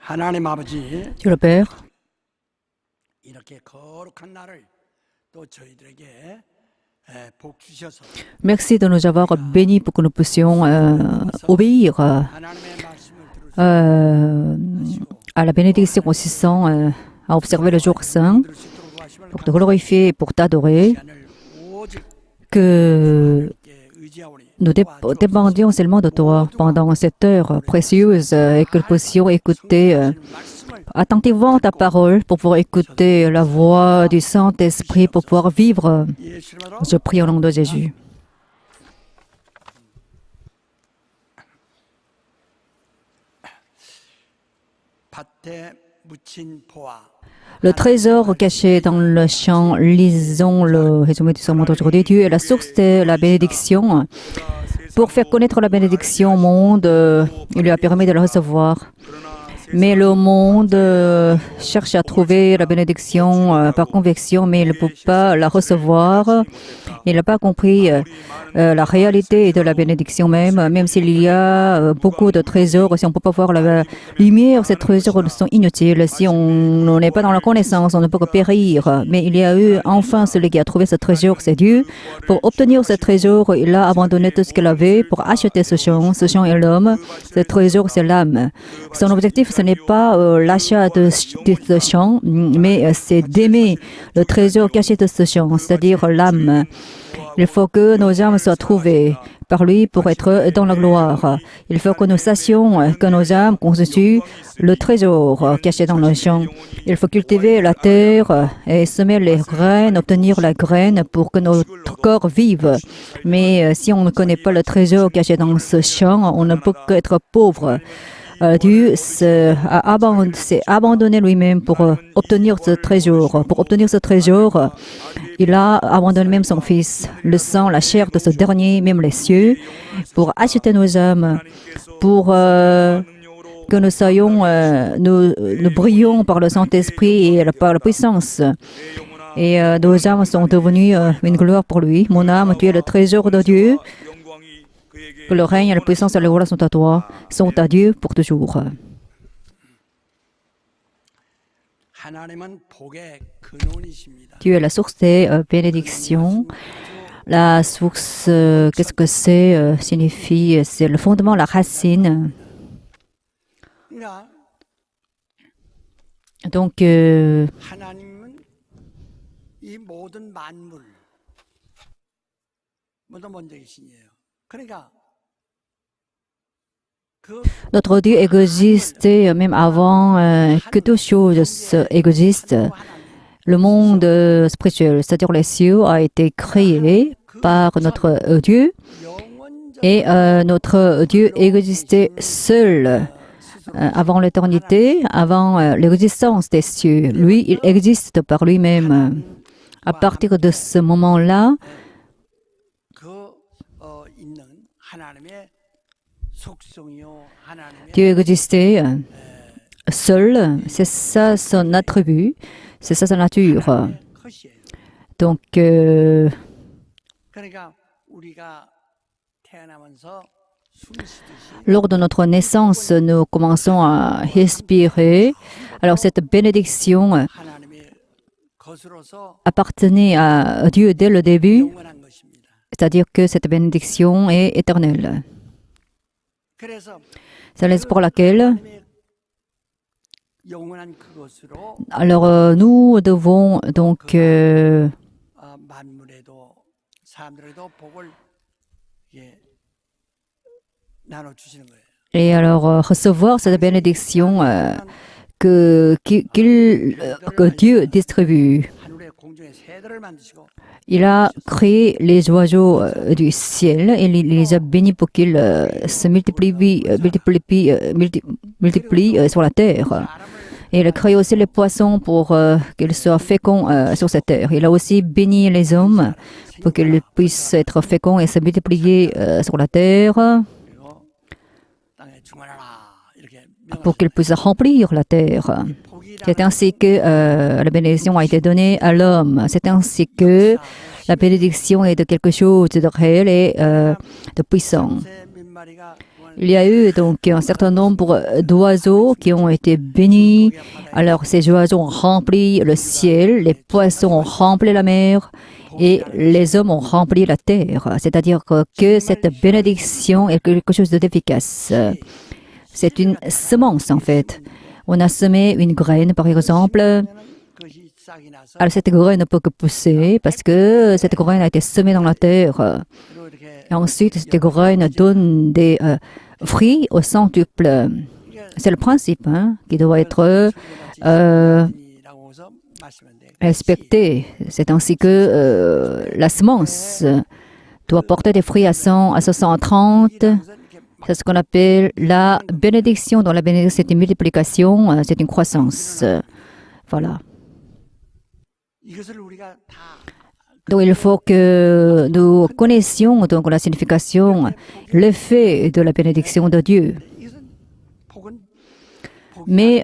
Dieu le Père, merci de nous avoir bénis pour que nous puissions obéir à la bénédiction consistant à observer le jour saint, pour te glorifier et pour t'adorer, que nous dépendions seulement de toi pendant cette heure précieuse et que nous puissions écouter attentivement ta parole pour pouvoir écouter la voix du Saint-Esprit pour pouvoir vivre. Je prie au nom de Jésus. Le trésor caché dans le champ, lisons le résumé du sermon d'aujourd'hui. Dieu est la source de la bénédiction. Pour faire connaître la bénédiction au monde, il lui a permis de la recevoir. Mais le monde cherche à trouver la bénédiction par conviction, mais il ne peut pas la recevoir. Il n'a pas compris la réalité de la bénédiction même s'il y a beaucoup de trésors. Si on ne peut pas voir la lumière, ces trésors sont inutiles. Si on n'est pas dans la connaissance, on ne peut que périr. Mais il y a eu enfin celui qui a trouvé ce trésor, c'est Dieu. Pour obtenir ce trésor, il a abandonné tout ce qu'il avait pour acheter ce champ. Ce champ est l'homme. Ce trésor, c'est l'âme. Son objectif, ce n'est pas l'achat de ce champ, mais c'est d'aimer le trésor caché de ce champ, c'est-à-dire l'âme. Il faut que nos âmes soient trouvées par lui pour être dans la gloire. Il faut que nous sachions que nos âmes constituent le trésor caché dans le champ. Il faut cultiver la terre et semer les graines, obtenir la graine pour que notre corps vive. Mais si on ne connaît pas le trésor caché dans ce champ, on ne peut qu'être pauvre. Dieu s'est abandonné lui-même pour obtenir ce trésor. Pour obtenir ce trésor, il a abandonné même son Fils, le sang, la chair de ce dernier, même les cieux, pour acheter nos âmes, pour que nous soyons, nous brillions par le Saint-Esprit et par la puissance. Et nos âmes sont devenues une gloire pour lui. Mon âme, tu es le trésor de Dieu. Que le règne, la puissance et la gloire sont à toi, sont à Dieu pour toujours. Dieu est la source des bénédictions. La source, qu'est-ce que c'est, signifie, c'est le fondement, la racine. Donc, notre Dieu existait même avant que toute chose existe. Le monde spirituel, c'est-à-dire les cieux, a été créé par notre Dieu. Et notre Dieu existait seul avant l'éternité, avant l'existence des cieux. Lui, il existe par lui-même. À partir de ce moment-là, Dieu existait seul, c'est ça son attribut, c'est ça sa nature. Donc, lors de notre naissance, nous commençons à respirer. Alors, cette bénédiction appartenait à Dieu dès le début, c'est-à-dire que cette bénédiction est éternelle. C'est la raison pour laquelle alors nous devons donc et alors recevoir cette bénédiction que Dieu distribue. Il a créé les oiseaux du ciel et il les a bénis pour qu'ils se multiplient sur la terre. Et il a créé aussi les poissons pour qu'ils soient féconds sur cette terre. Il a aussi béni les hommes pour qu'ils puissent être féconds et se multiplier sur la terre, pour qu'ils puissent remplir la terre. C'est ainsi que la bénédiction a été donnée à l'homme. C'est ainsi que la bénédiction est de quelque chose de réel et de puissant. Il y a eu donc un certain nombre d'oiseaux qui ont été bénis. Alors ces oiseaux ont rempli le ciel, les poissons ont rempli la mer et les hommes ont rempli la terre. C'est-à-dire que cette bénédiction est quelque chose d'efficace. C'est une semence en fait. On a semé une graine par exemple. Alors cette graine ne peut que pousser parce que cette graine a été semée dans la terre. Et ensuite, cette graine donne des fruits au centuple. C'est le principe qui doit être respecté. C'est ainsi que la semence doit porter des fruits à 100, à 130. C'est ce qu'on appelle la bénédiction. Dans la bénédiction, c'est une multiplication, c'est une croissance. Voilà. Donc il faut que nous connaissions donc la signification, l'effet de la bénédiction de Dieu. Mais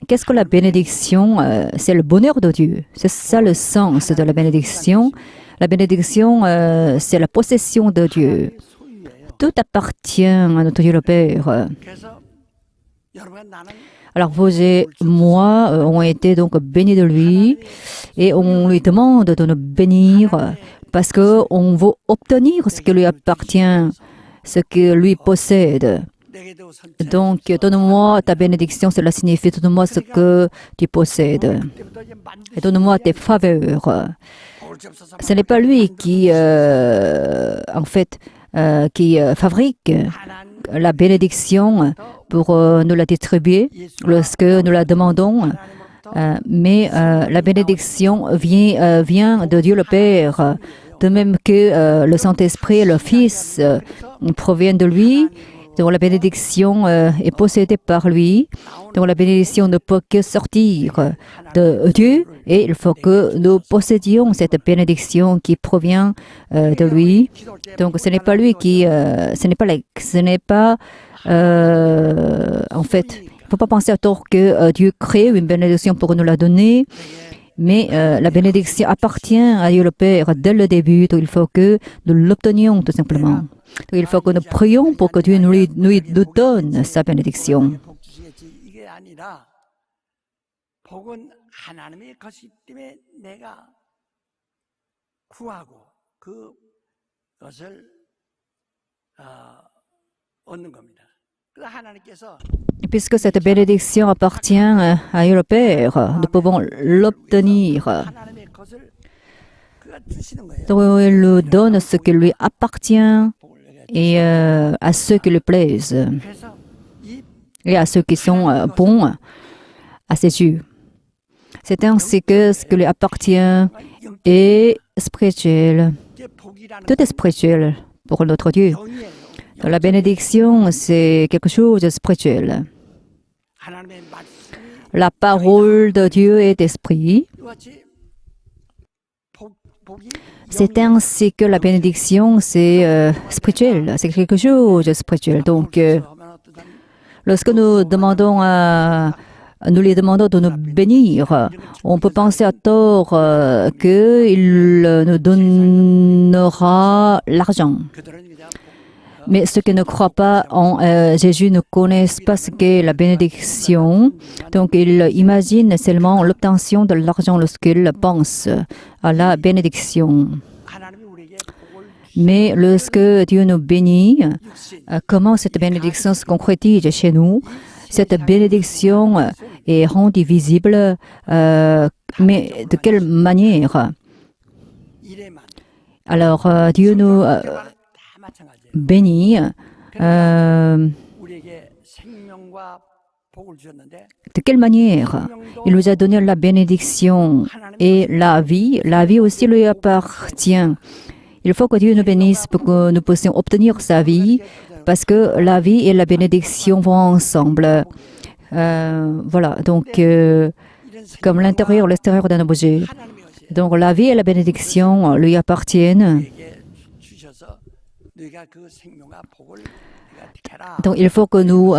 qu'est-ce que la bénédiction? C'est le bonheur de Dieu. C'est ça le sens de la bénédiction. La bénédiction, c'est la possession de Dieu. Tout appartient à notre Dieu le Père. Alors vous et moi ont été donc bénis de lui et on lui demande de nous bénir parce qu'on veut obtenir ce qui lui appartient, ce que lui possède. Donc donne-moi ta bénédiction, cela signifie donne-moi ce que tu possèdes et donne-moi tes faveurs. Ce n'est pas lui qui en fait qui fabrique la bénédiction pour nous la distribuer lorsque nous la demandons. Mais la bénédiction vient de Dieu le Père, de même que le Saint-Esprit et le Fils proviennent de lui. Donc la bénédiction est possédée par lui. Donc la bénédiction ne peut que sortir de Dieu et il faut que nous possédions cette bénédiction qui provient de lui. Donc ce n'est pas lui qui, ce n'est pas en fait, il ne faut pas penser à tort que Dieu crée une bénédiction pour nous la donner. Mais la bénédiction appartient à Dieu le Père dès le début. Donc il faut que nous l'obtenions tout simplement. Donc, il faut que nous prions pour que Dieu nous donne sa bénédiction. Puisque cette bénédiction appartient à Dieu le Père, nous pouvons l'obtenir. Donc, il nous donne ce qui lui appartient et à ceux qui lui plaisent et à ceux qui sont bons à ses yeux. C'est ainsi que ce qui lui appartient est spirituel. Tout est spirituel pour notre Dieu. Donc, la bénédiction, c'est quelque chose de spirituel. La parole de Dieu est esprit. C'est ainsi que la bénédiction, c'est spirituel, c'est quelque chose de spirituel. Donc, lorsque nous lui demandons de nous bénir, on peut penser à tort qu'il nous donnera l'argent. Mais ceux qui ne croient pas en Jésus ne connaissent pas ce qu'est la bénédiction. Donc, ils imaginent seulement l'obtention de l'argent lorsqu'ils pensent à la bénédiction. Mais lorsque Dieu nous bénit, comment cette bénédiction se concrétise chez nous? Cette bénédiction est rendue visible, mais de quelle manière? Alors, Dieu nous béni. De quelle manière? Il nous a donné la bénédiction et la vie. La vie aussi lui appartient. Il faut que Dieu nous bénisse pour que nous puissions obtenir sa vie, parce que la vie et la bénédiction vont ensemble. Voilà, donc comme l'intérieur et l'extérieur d'un objet. Donc la vie et la bénédiction lui appartiennent. Donc il faut que nous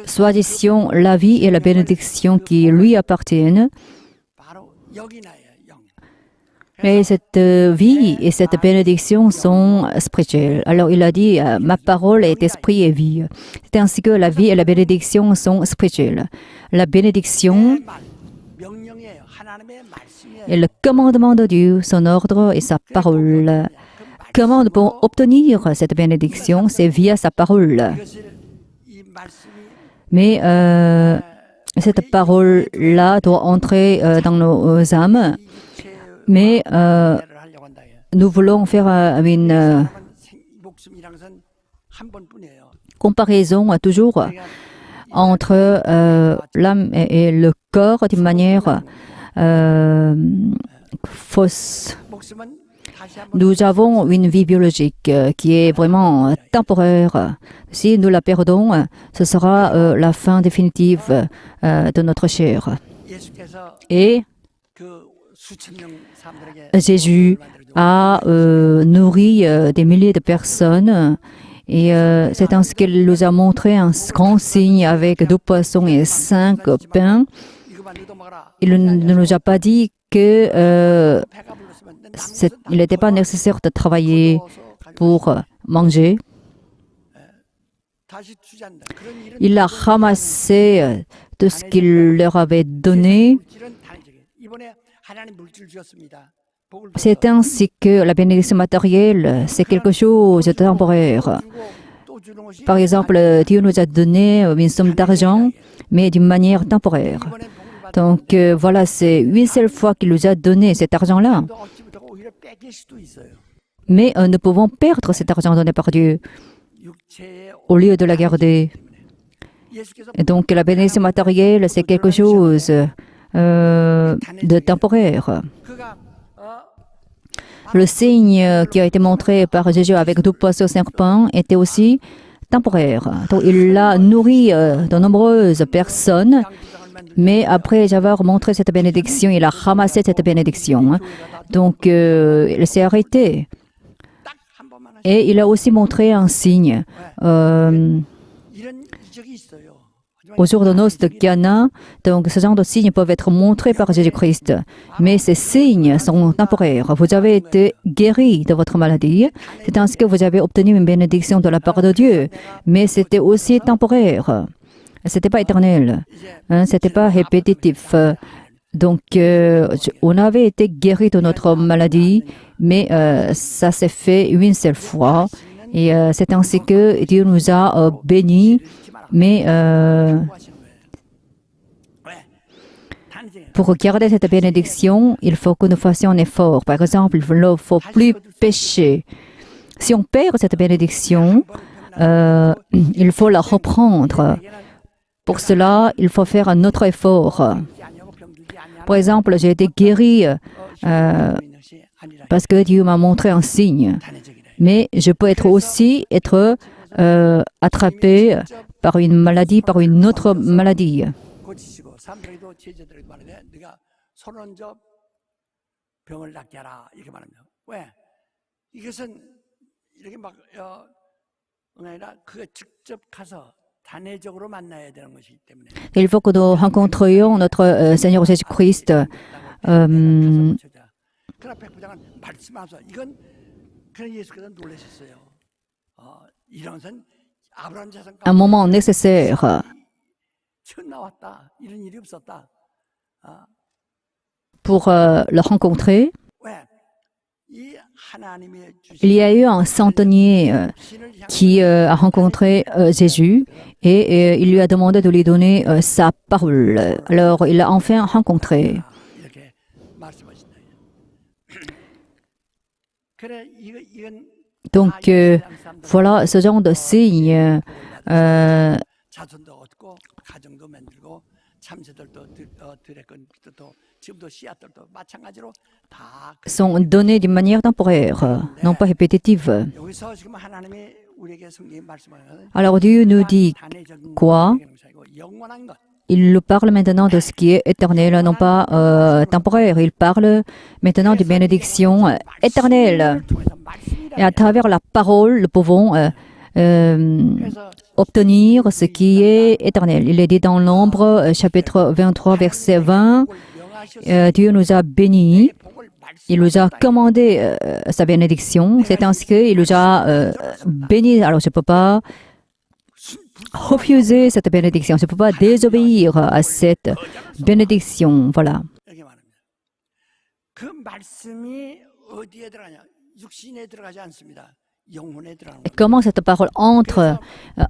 choisissions la vie et la bénédiction qui lui appartiennent. Mais cette vie et cette bénédiction sont spirituelles. Alors il a dit, ma parole est esprit et vie. C'est ainsi que la vie et la bénédiction sont spirituelles. La bénédiction est le commandement de Dieu, son ordre et sa parole. Comment nous pouvons obtenir cette bénédiction? C'est via sa parole. Mais cette parole-là doit entrer dans nos âmes. Mais nous voulons faire une comparaison toujours entre l'âme et le corps d'une manière fausse. Nous avons une vie biologique qui est vraiment temporaire. Si nous la perdons, ce sera la fin définitive de notre chair. Et Jésus a nourri des milliers de personnes et c'est ainsi qu'il nous a montré un grand signe avec 2 poissons et 5 pains. Il ne nous a pas dit que il n'était pas nécessaire de travailler pour manger. Il a ramassé tout ce qu'il leur avait donné. C'est ainsi que la bénédiction matérielle, c'est quelque chose de temporaire. Par exemple, Dieu nous a donné une somme d'argent, mais d'une manière temporaire. Donc voilà, c'est une seule fois qu'il nous a donné cet argent-là. Mais nous pouvons perdre cet argent donné par Dieu au lieu de la garder. Et donc la bénédiction matérielle, c'est quelque chose de temporaire. Le signe qui a été montré par Jésus avec 2 poissons et 5 pains était aussi temporaire. Donc, il a nourri de nombreuses personnes, mais après avoir montré cette bénédiction, il a ramassé cette bénédiction. Donc, il s'est arrêté. Et il a aussi montré un signe. Au jour de noces de Cana, donc ce genre de signes peuvent être montrés par Jésus-Christ. Mais ces signes sont temporaires. Vous avez été guéri de votre maladie. C'est ainsi que vous avez obtenu une bénédiction de la part de Dieu. Mais c'était aussi temporaire. C'était pas éternel. C'était pas répétitif. Donc, on avait été guéri de notre maladie, mais ça s'est fait une seule fois. Et c'est ainsi que Dieu nous a bénis. Mais pour garder cette bénédiction, il faut que nous fassions un effort. Par exemple, il ne faut plus pécher. Si on perd cette bénédiction, il faut la reprendre. Pour cela, il faut faire un autre effort. Par exemple, j'ai été guéri parce que Dieu m'a montré un signe. Mais je peux aussi être attrapé par une maladie, par une autre maladie. Il faut que nous rencontrions notre Seigneur Jésus-Christ. Un moment nécessaire pour le rencontrer. Il y a eu un centenier qui a rencontré Jésus et il lui a demandé de lui donner sa parole. Alors, il l'a enfin rencontré. Donc, voilà ce genre de signe sont donnés d'une manière temporaire, non pas répétitive. Alors Dieu nous dit quoi? Il nous parle maintenant de ce qui est éternel, non pas temporaire. Il parle maintenant de bénédiction éternelle. Et à travers la parole, nous pouvons obtenir ce qui est éternel. Il est dit dans Nombre, chapitre 23, verset 20, Dieu nous a bénis il nous a commandé sa bénédiction. C'est ainsi qu'il nous a béni. Alors, je ne peux pas refuser cette bénédiction. Je ne peux pas désobéir à cette bénédiction. Voilà. 이렇게 말합니다. 그 말씀이 어디에 들어가냐? 육신에 들어가지 않습니다. 영혼에 들어가는 Et comment cette parole entre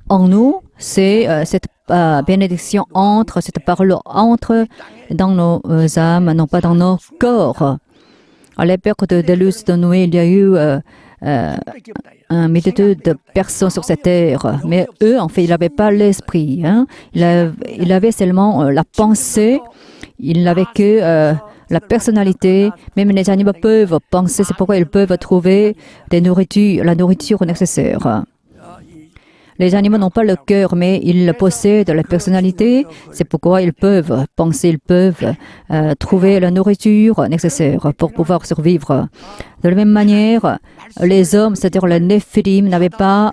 en nous? C'est cette bénédiction entre, cette parole entre dans nos âmes, non pas dans nos corps. À l'époque de Délus de Noé, il y a eu un multitude de personnes sur cette terre. Mais eux, en fait, ils n'avaient pas l'esprit. Hein. Ils avaient seulement la pensée. Ils n'avaient que la personnalité. Même les animaux peuvent penser. C'est pourquoi ils peuvent trouver la nourriture nécessaire. Les animaux n'ont pas le cœur, mais ils possèdent la personnalité. C'est pourquoi ils peuvent penser, ils peuvent trouver la nourriture nécessaire pour pouvoir survivre. De la même manière, les hommes, c'est-à-dire les Néphilim, n'avaient pas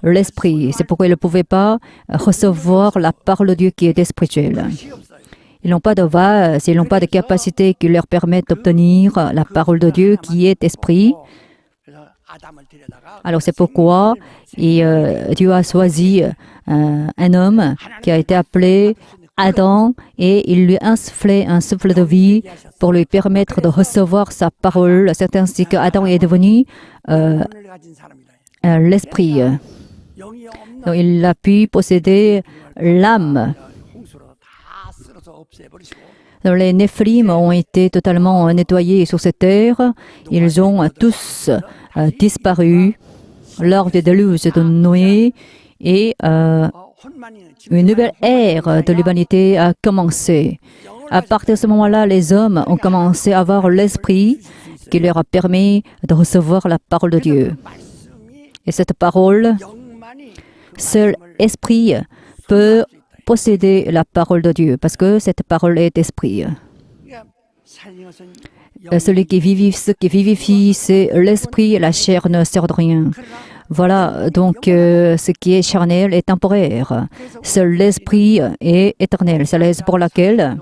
l'esprit. C'est pourquoi ils ne pouvaient pas recevoir la parole de Dieu qui est spirituelle. Ils n'ont pas de vase, ils n'ont pas de capacité qui leur permettent d'obtenir la parole de Dieu qui est esprit. Alors c'est pourquoi Dieu a choisi un homme qui a été appelé Adam et il lui a insufflé un souffle de vie pour lui permettre de recevoir sa parole. C'est ainsi qu'Adam est devenu l'esprit. Donc, il a pu posséder l'âme. Donc, les Néphilim ont été totalement nettoyés sur cette terre. Ils ont tous disparu lors des déluges de Noé et une nouvelle ère de l'humanité a commencé. À partir de ce moment-là, les hommes ont commencé à avoir l'esprit qui leur a permis de recevoir la parole de Dieu. Et cette parole, seul esprit peut posséder la parole de Dieu, parce que cette parole est esprit. Celui qui vivifie, c'est l'esprit, la chair ne sert de rien. Voilà, donc ce qui est charnel est temporaire. Seul l'esprit est éternel. C'est la raison pour laquelle,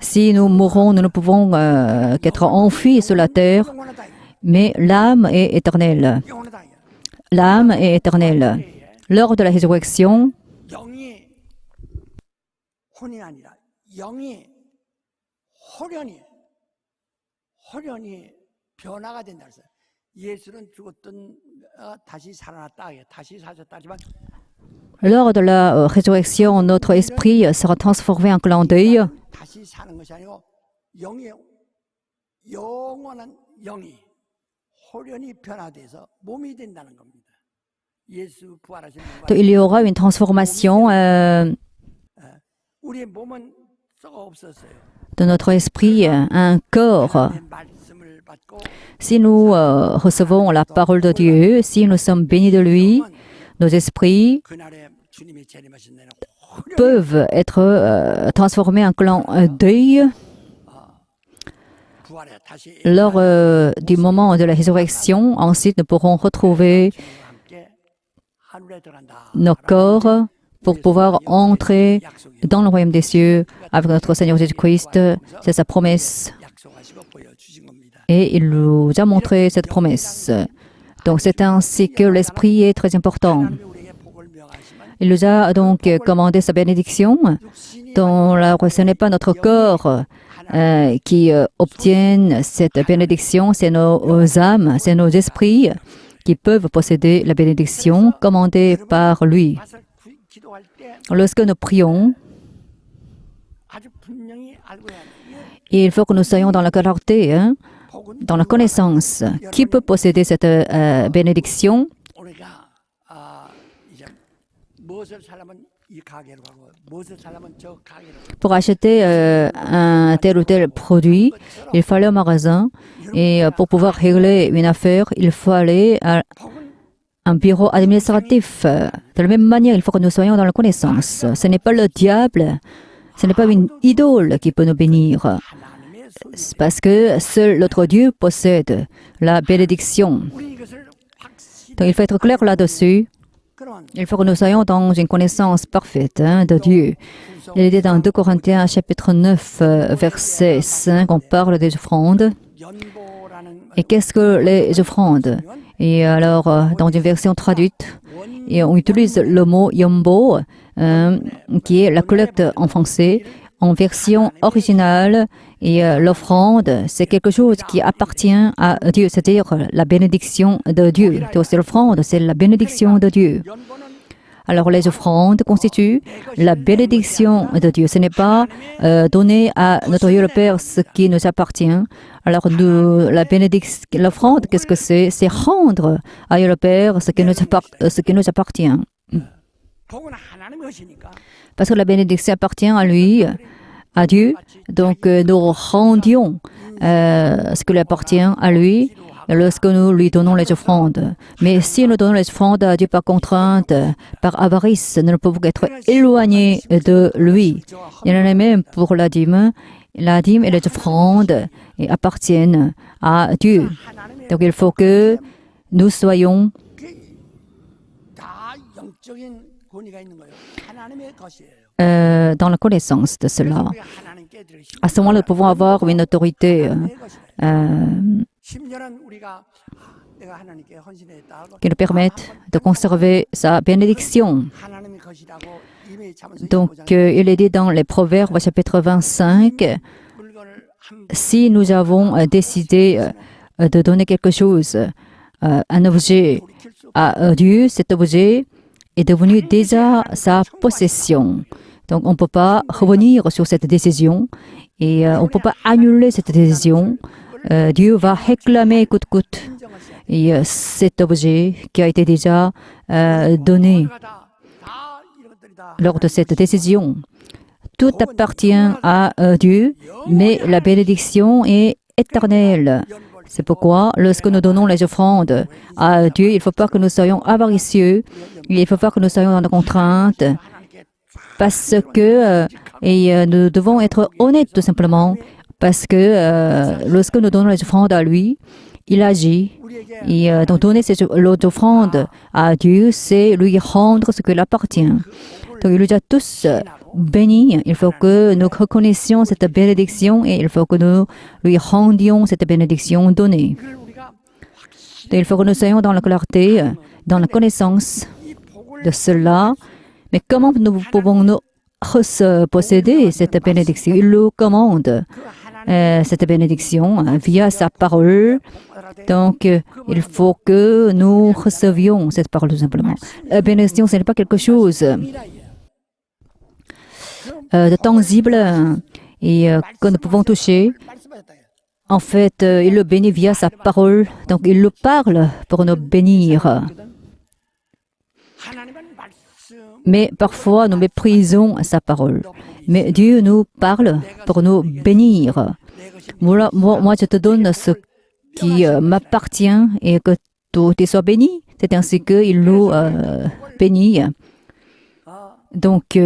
si nous mourons, nous ne pouvons qu'être enfuis sur la terre, mais l'âme est éternelle. L'âme est éternelle. Lors de la résurrection, lors de la résurrection, notre esprit sera transformé en clin d'œil. Il y aura une transformation de notre esprit, un corps. Si nous recevons la parole de Dieu, si nous sommes bénis de lui, nos esprits peuvent être transformés en clin d'œil. Lors du moment de la résurrection, ensuite nous pourrons retrouver nos corps pour pouvoir entrer dans le royaume des cieux avec notre Seigneur Jésus-Christ. C'est sa promesse. Et il nous a montré cette promesse. Donc c'est ainsi que l'esprit est très important. Il nous a donc commandé sa bénédiction. Donc ce n'est pas notre corps qui obtiennent cette bénédiction, c'est nos âmes, c'est nos esprits qui peuvent posséder la bénédiction commandée par lui. Lorsque nous prions, il faut que nous soyons dans la clarté, dans la connaissance. Qui peut posséder cette bénédiction? Pour acheter un tel ou tel produit, il fallait un magasin et pour pouvoir régler une affaire, il fallait un bureau administratif. De la même manière, il faut que nous soyons dans la connaissance. Ce n'est pas le diable, ce n'est pas une idole qui peut nous bénir. Parce que seul notre Dieu possède la bénédiction. Donc il faut être clair là-dessus. Il faut que nous soyons dans une connaissance parfaite de Dieu. Il est dit dans 2 Corinthiens chapitre 9, verset 5, on parle des offrandes. Et qu'est-ce que les offrandes? Et alors, dans une version traduite, et on utilise le mot yombo, qui est la collecte en français. En version originale, et l'offrande, c'est quelque chose qui appartient à Dieu, c'est-à-dire la bénédiction de Dieu. C'est l'offrande, c'est la bénédiction de Dieu. Alors les offrandes constituent la bénédiction de Dieu. Ce n'est pas donner à notre Dieu le Père ce qui nous appartient. Alors l'offrande, qu'est-ce que c'est? C'est rendre à Dieu le Père ce qui nous appartient. Parce que la bénédiction appartient à lui, à Dieu. Donc nous rendions ce qui lui appartient à lui lorsque nous lui donnons les offrandes. Mais si nous donnons les offrandes à Dieu par contrainte, par avarice, nous ne pouvons qu'être éloignés de lui. Il y en a même pour la dîme. La dîme et les offrandes appartiennent à Dieu. Donc il faut que nous soyons dans la connaissance de cela. À ce moment, nous pouvons avoir une autorité qui nous permette de conserver sa bénédiction. Donc, il est dit dans les Proverbes, chapitre 25, si nous avons décidé de donner quelque chose, un objet à Dieu, cet objet est devenu déjà sa possession. Donc, on ne peut pas revenir sur cette décision et on ne peut pas annuler cette décision. Dieu va réclamer coûte que coûte et cet objet qui a été déjà donné lors de cette décision. Tout appartient à Dieu, mais la bénédiction est éternelle. C'est pourquoi, lorsque nous donnons les offrandes à Dieu, il ne faut pas que nous soyons avaricieux, il ne faut pas que nous soyons dans la contrainte, parce que nous devons être honnêtes tout simplement, parce que lorsque nous donnons les offrandes à lui, il agit. Et donc donner les offrandes à Dieu, c'est lui rendre ce qui lui appartient. Donc il nous a tous bénis. Il faut que nous reconnaissions cette bénédiction et il faut que nous lui rendions cette bénédiction donnée. Donc, il faut que nous soyons dans la clarté, dans la connaissance de cela. Mais comment nous pouvons-nous posséder cette bénédiction? Il nous commande cette bénédiction via sa parole. Donc, il faut que nous recevions cette parole tout simplement. La bénédiction, ce n'est pas quelque chose de tangible et que nous pouvons toucher. En fait, il le bénit via sa parole. Donc, il le parle pour nous bénir. Mais parfois, nous méprisons sa parole. Mais Dieu nous parle pour nous bénir. Moi, je te donne ce qui m'appartient et que tout soit béni. C'est ainsi qu'il nous bénit. Donc,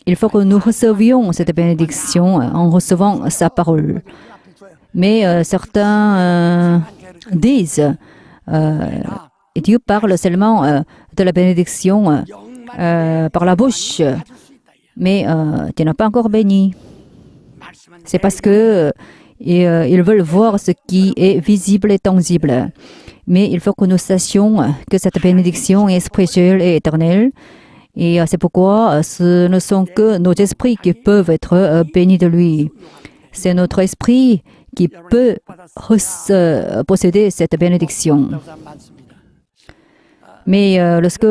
il faut que nous recevions cette bénédiction en recevant sa parole. Mais certains disent, Dieu parle seulement de la bénédiction par la bouche, mais tu n'as pas encore béni. C'est parce que ils veulent voir ce qui est visible et tangible. Mais il faut que nous sachions que cette bénédiction est spirituelle et éternelle. Et c'est pourquoi ce ne sont que nos esprits qui peuvent être bénis de lui. C'est notre esprit qui peut posséder cette bénédiction. Mais lorsque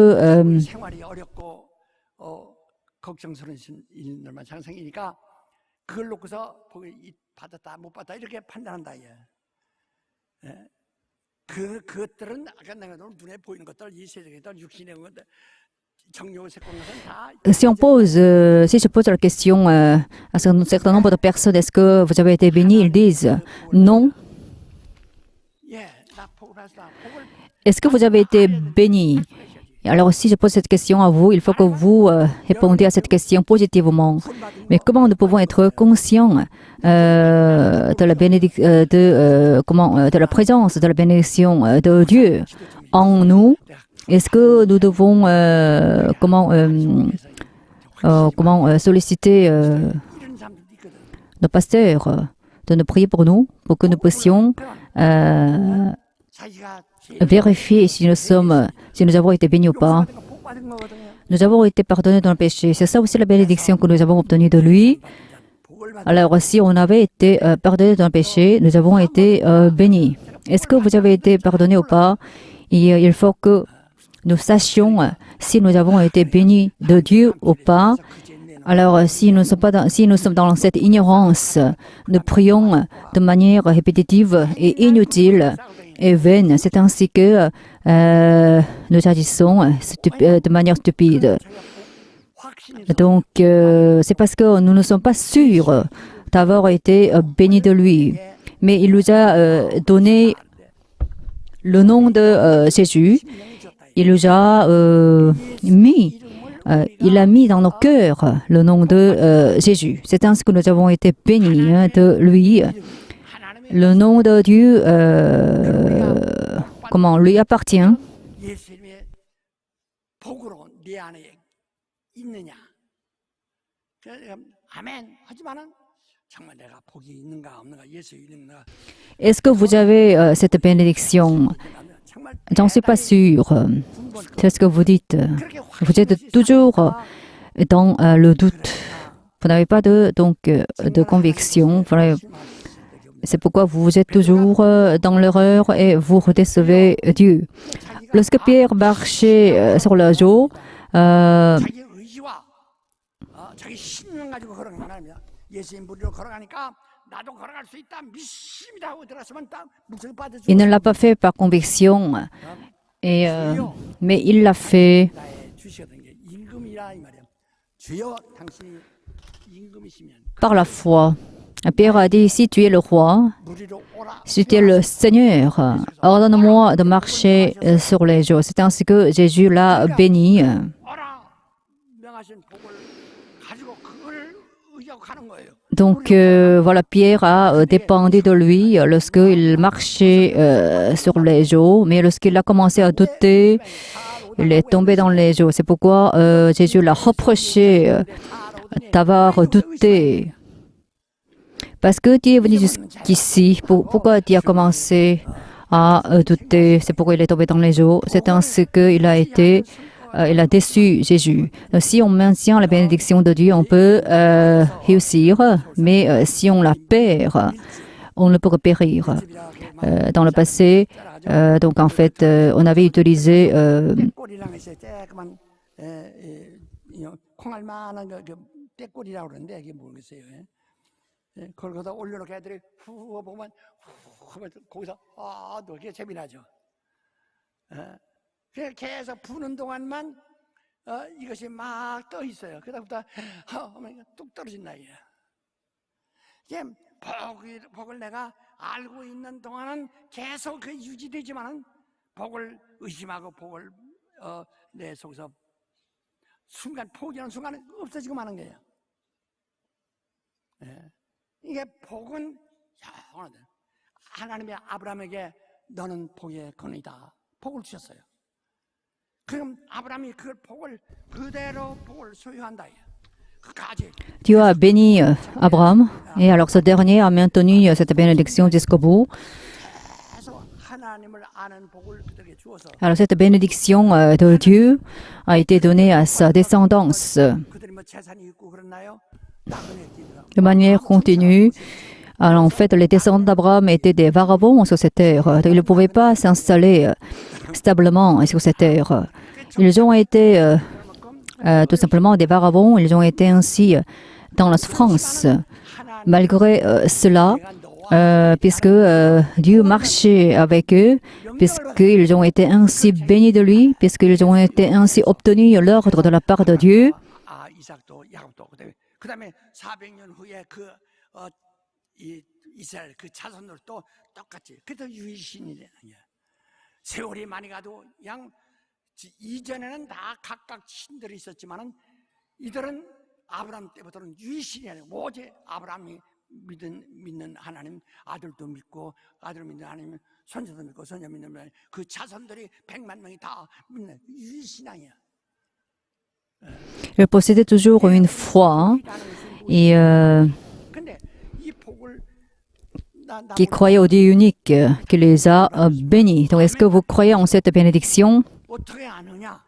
si je pose la question à un certain nombre de personnes, est-ce que vous avez été bénis? Ils disent non. Est-ce que vous avez été bénis? Alors, si je pose cette question à vous, il faut que vous répondiez à cette question positivement. Mais comment nous pouvons être conscients de la présence de la bénédiction de Dieu en nous? Est-ce que nous devons solliciter 이런 사람들도 있거든. nos pasteurs de nous prier pour nous, pour que nous puissions 자기가 제일 vérifier si nous avons été bénis ou pas. 용서받은 거 복 받은 거거든요. Nous avons été pardonnés dans le péché. C'est ça aussi la bénédiction que nous avons obtenue de lui. 복을 받은 Alors, si on avait été pardonné dans le péché, nous avons été bénis. Est-ce que vous avez été pardonné ou pas? Il faut que nous sachions si nous avons été bénis de Dieu ou pas. Alors, si nous sommes dans cette ignorance, nous prions de manière répétitive et inutile et vaine. C'est ainsi que nous agissons de manière stupide. 확신이 Donc, c'est parce que nous ne sommes pas sûrs d'avoir été bénis de lui. Mais il nous a donné le nom de Jésus. Il nous a il a mis dans nos cœurs le nom de Jésus. C'est ainsi que nous avons été bénis de lui. Le nom de Dieu, lui appartient. 예수님의 복으로 네 안에 있느냐? 그래서 아멘 하지만은 정말 내가 복이 있는가 없는가 예수 있는가 Est-ce que vous avez cette bénédiction? 정말 J'en suis pas sûre. C'est ce que vous dites. Vous êtes toujours dans le doute. Vous n'avez pas de conviction. Voilà. C'est pourquoi vous êtes toujours dans l'erreur et vous redécevez Dieu. Lorsque Pierre marchait sur le jour, 자기 의지와 자기 신념 가지고 걸어간 건 아닙니다. 예수님 부리로 걸어가니까 나도 걸어갈 수 있다 믿습니다 하고 들었으면 딱 물속에 빠져주고 il ne l'a pas fait par conviction, mais il l'a fait 나의 주시거든 게 임금이라 이 말이야. 주여 당신이 임금이시면 par la foi. Pierre a dit, si tu es le roi, 무리로 오라. si tu es le Seigneur, ordonne-moi de marcher sur les eaux. C'est ainsi que Jésus l'a béni. 오라 명하신 복을 가지고 그걸 의지하고 가는 거예요. Donc voilà, Pierre a dépendu de lui lorsqu'il marchait sur les eaux, mais lorsqu'il a commencé à douter, il est tombé dans les eaux. C'est pourquoi Jésus l'a reproché d'avoir douté. Parce que tu es venu jusqu'ici, pourquoi tu as commencé à douter? C'est pourquoi il est tombé dans les eaux. C'est ainsi qu'il a été, il a déçu Jésus. Si on maintient la bénédiction de Dieu, on peut réussir, mais si on la perd, on ne peut que périr. Dans le passé, donc en fait, on avait utilisé 떼꼬리랑 했어요. 쬐그만 콩알만한 그 떼꼬리라고 그러는데 이게 모르겠어요. 그걸 거기다 올려놓고 애들이 후 보면 후 하면 거기서 또 그게 재미나죠. 그래서 계속 부는 동안만 이것이 막 떠 있어요. 그다음부터 하면 뚝 떨어진다 이게. 이게 복을 내가 알고 있는 동안은 계속 그 유지되지만은 복을 의심하고 복을 내 속에서 순간 포기하는 순간에 없어지고 마는 거예요. 이게 복은 영원하다. 하나님이 아브라함에게 너는 복의 근이다. 복을 주셨어요. 그럼 아브라함이 그 복을 그대로 복을 소유한다. 그 가지. Dieu a béni Abraham, et alors ce dernier a maintenu cette bénédiction jusqu'au bout. 계속 하나님을 아는 복을 그들에게 주어서 Alors cette bénédiction de Dieu a été donnée à sa descendance 그들이 뭐 재산이 있고 그랬나요? 나그네끼리 de manière continue. Alors en fait, les descendants d'Abraham étaient des vagabonds sur cette terre. Ils ne pouvaient pas s'installer stablement sur cette terre. Ils ont été tout simplement des vagabonds. Ils ont été ainsi dans la souffrance. Malgré cela, puisque Dieu marchait avec eux, puisqu'ils ont été ainsi bénis de lui, puisqu'ils ont été ainsi obtenus l'ordre de la part de Dieu. 이삭도 야곱도 그다음에 400년 후에 이 이스라엘 그 자손으로 또 똑같이 그래도 유일신이래. 세월이 많이 가도 이전에는 다 각각 신들이 있었지만은 이들은 아브라함 때부터는 유일신이 아니라 오직 아브라함이 믿는 하나님 아들도 믿고 아들 믿는 하나님 손자도 믿고 손자 믿는 하나님 그 자손들이 100만 명이 다 믿는 이 신앙이야. Il possédait toujours une foi et 근데 이 복을 qui croyait au Dieu unique qui les a bénis. Donc, est-ce que vous croyez en cette bénédiction? 어떻게 아느냐?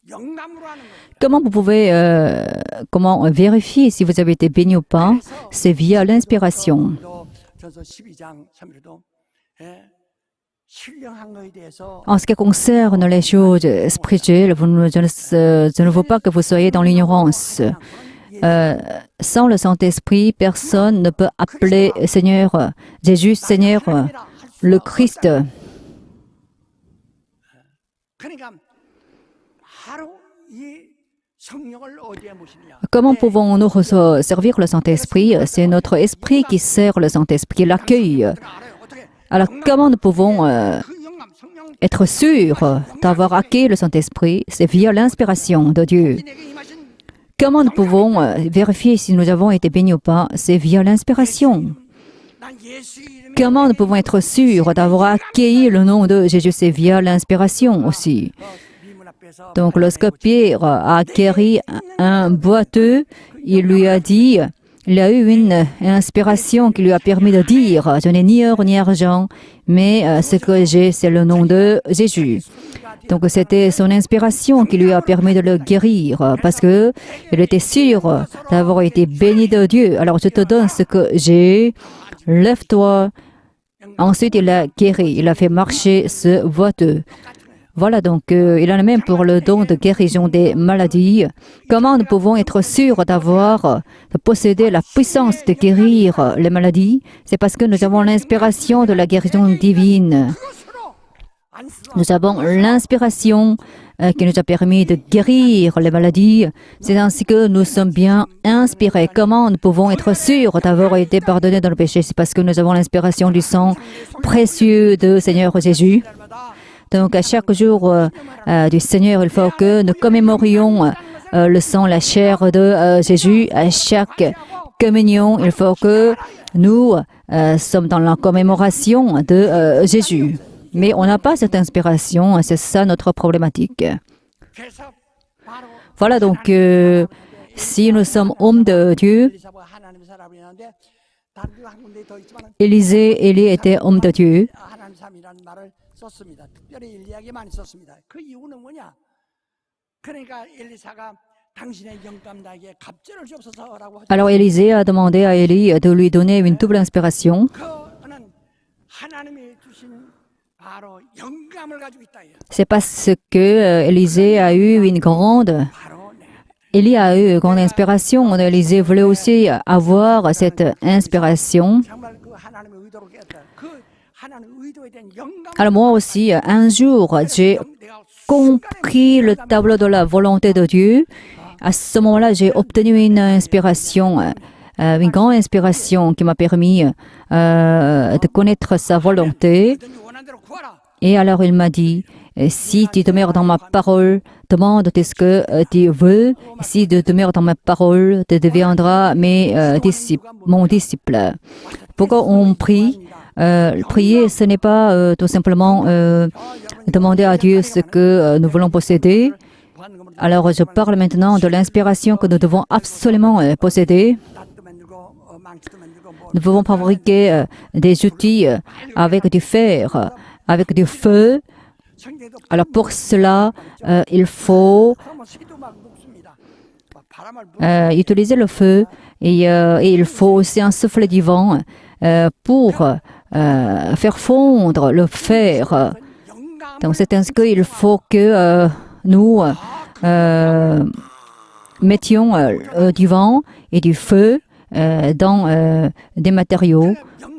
영감으로 하는 거야. Comment vous pouvez comment vérifier si vous avez été béni ou pas? C'est via l'inspiration. 전서 12장 3절도 신령한 거에 대해서 En ce qui concerne les choses spirituelles, je ne veux pas que vous soyez dans l'ignorance. Sans le Saint-Esprit, personne ne peut appeler Seigneur Jésus, Seigneur le Christ. 그러니까 바로 이 성령을 어디에 모시느냐? Comment pouvons-nous servir le Saint-Esprit? C'est notre esprit qui sert le Saint-Esprit, qui l'accueille. Alors, comment nous pouvons être sûrs d'avoir acquis le Saint-Esprit? C'est via l'inspiration de Dieu. Comment nous pouvons vérifier si nous avons été bénis ou pas? C'est via l'inspiration. Comment nous pouvons être sûrs d'avoir accueilli le nom de Jésus? C'est via l'inspiration aussi. Donc, lorsque Pierre a acquis un boiteux, il lui a dit, il a eu une inspiration qui lui a permis de dire, je n'ai ni or ni argent, mais ce que j'ai, c'est le nom de Jésus. Donc, c'était son inspiration qui lui a permis de le guérir, parce que il était sûr d'avoir été béni de Dieu. Alors, je te donne ce que j'ai, lève-toi. Ensuite, il a guéri, il a fait marcher ce boiteux. Voilà, donc il en a même pour le don de guérison des maladies. Comment nous pouvons être sûrs de posséder la puissance de guérir les maladies? C'est parce que nous avons l'inspiration de la guérison divine. Nous avons l'inspiration qui nous a permis de guérir les maladies. C'est ainsi que nous sommes bien inspirés. Comment nous pouvons être sûrs d'avoir été pardonnés dans le péché? C'est parce que nous avons l'inspiration du sang précieux de Seigneur Jésus. Donc, à chaque jour du Seigneur, il faut que nous commémorions le sang, la chair de Jésus. À chaque communion, il faut que nous sommes dans la commémoration de Jésus. Mais on n'a pas cette inspiration, c'est ça notre problématique. Voilà, donc, si nous sommes hommes de Dieu, Élie était homme de Dieu. Alors Élisée a demandé à Élie de lui donner une double inspiration. C'est parce que Élisée a eu une grande... Élie a eu une grande inspiration. Élisée voulait aussi avoir cette inspiration. Alors moi aussi, un jour, j'ai compris le tableau de la volonté de Dieu. À ce moment-là, j'ai obtenu une inspiration, une grande inspiration qui m'a permis de connaître sa volonté. Et alors il m'a dit, si tu demeures dans ma parole, demande ce que tu veux. Si tu demeures dans ma parole, tu deviendras mon disciple. Pourquoi on prie? Prier, ce n'est pas tout simplement demander à Dieu ce que nous voulons posséder. Alors, je parle maintenant de l'inspiration que nous devons absolument posséder. Nous pouvons fabriquer des outils avec du fer, avec du feu. Alors, pour cela, il faut utiliser le feu et il faut aussi un souffle du vent pour faire fondre le fer. Donc, c'est ainsi qu'il faut que nous mettions du vent et du feu dans des matériaux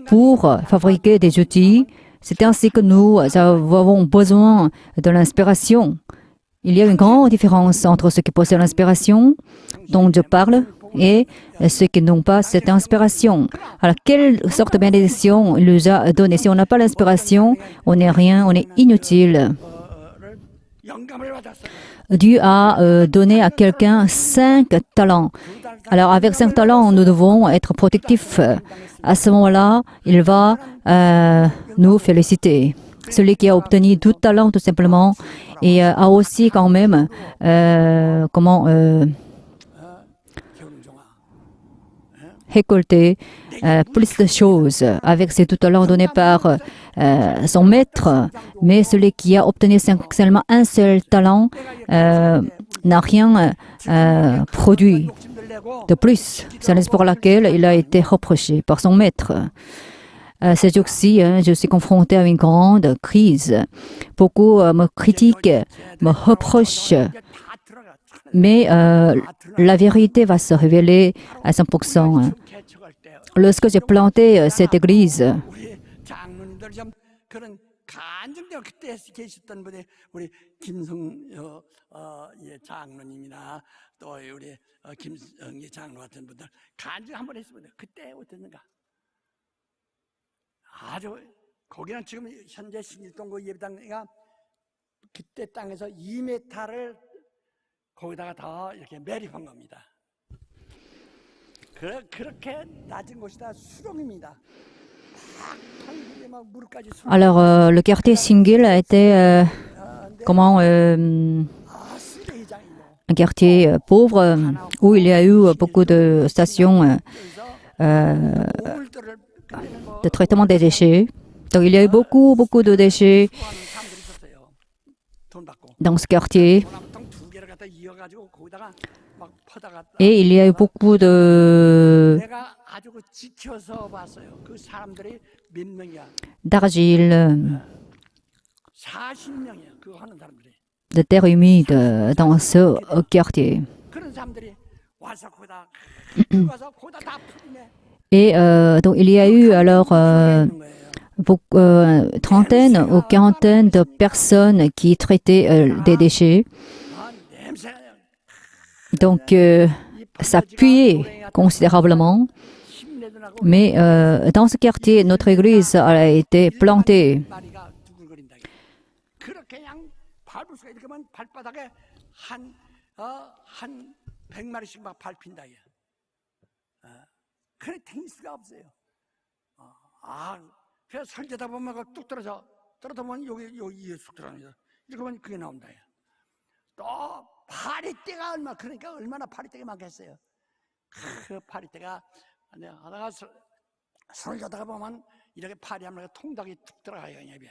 pour fabriquer des outils. C'est ainsi que nous avons besoin de l'inspiration. Il y a une grande différence entre ceux qui possèdent l'inspiration dont je parle et ceux qui n'ont pas cette inspiration. Alors, quelle sorte de bénédiction il nous a donné? Si on n'a pas l'inspiration, on n'est rien, on est inutile. Dieu a donné à quelqu'un 5 talents. Alors, avec 5 talents, nous devons être protectifs. À ce moment-là, il va nous féliciter. Celui qui a obtenu 12 talents, tout simplement, et a aussi quand même récolté plus de choses avec ces 12 talents donnés par son maître. Mais celui qui a obtenu seulement un seul talent n'a rien produit de plus. C'est la raison pour laquelle il a été reproché par son maître. Ces jours-ci, je suis confrontée à une grande crise. Beaucoup me critiquent, me reprochent, mais la vérité va se révéler à 100%. Lorsque j'ai planté cette église, 아주 거기는 지금 현재 신일동구 예배당가 그때 땅에서 2m를 거기다가 더 이렇게 매립한 겁니다. 그렇게 낮은 곳이다 수동입니다. alors le quartier Single a été un quartier pauvre où il y a eu beaucoup de stations de traitement des déchets. Donc il y a eu beaucoup de déchets dans ce quartier. Et il y a eu beaucoup d'argile, de terre humide dans ce quartier. Et donc il y a eu alors trentaine ou quarantaine de personnes qui traitaient des déchets. Donc ça puait considérablement. Mais dans ce quartier, notre église a été plantée. 그래 탱일 수가 없어요. 그래서 설계다 보면 뚝 떨어져보면 여기 쑥 들어갑니다. 이렇게 보면 그게 나온다. 또 파리떼가 얼마나 파리떼가 많겠어요. 그 파리떼가 하다가 설계다가 보면 이렇게 파리하면 통닭이 툭 들어가요. 예배.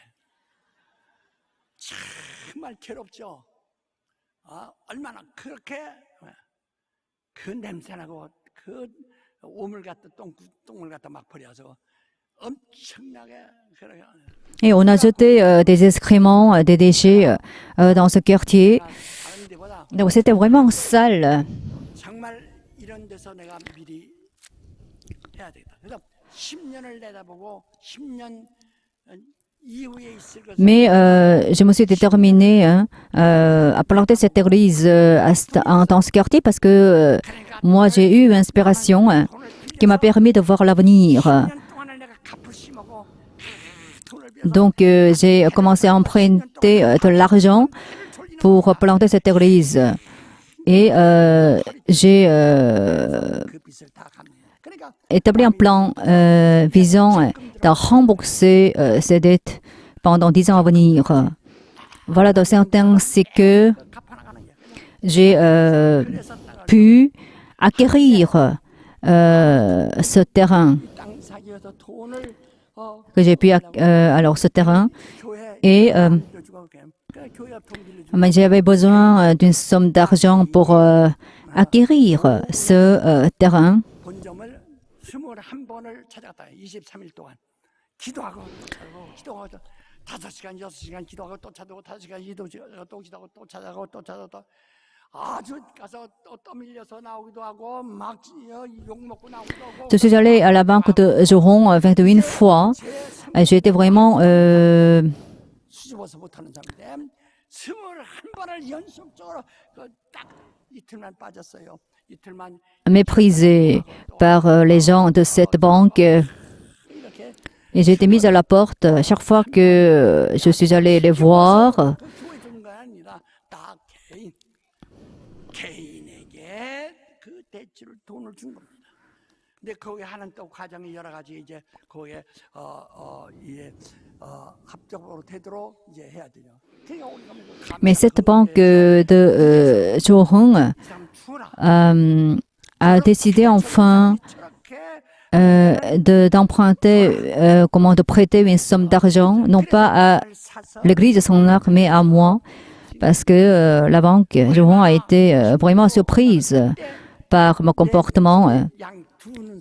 정말 괴롭죠. 얼마나 그렇게 그 냄새나고 그 Et on a jeté des excréments, des déchets dans ce quartier. Donc c'était vraiment sale. Mais je me suis déterminée à planter cette église dans ce quartier parce que moi j'ai eu une inspiration qui m'a permis de voir l'avenir. Donc j'ai commencé à emprunter de l'argent pour planter cette église. Et j'ai établi un plan visant à rembourser ces dettes pendant 10 ans à venir. Voilà, donc c'est que j'ai pu acquérir ce terrain. Que j'ai pu alors ce terrain et mais j'avais besoin d'une somme d'argent pour acquérir ce terrain. Je suis allée à la banque de Joron 21 fois. J'ai été vraiment méprisée par les gens de cette banque. Et j'ai été mise à la porte chaque fois que je suis allée les voir. 그 대출을 돈을 준 겁니다. 근데 거기 하는 또 과정이 여러 가지 이제 거기에 합법으로 되도록 이제 해야 돼요. Mais cette banque de Johong a décidé enfin d'emprunter, de prêter une somme d'argent, non pas à l'église de Saint-Marc, mais à moi, parce que la banque Johong a été vraiment surprise par mon comportement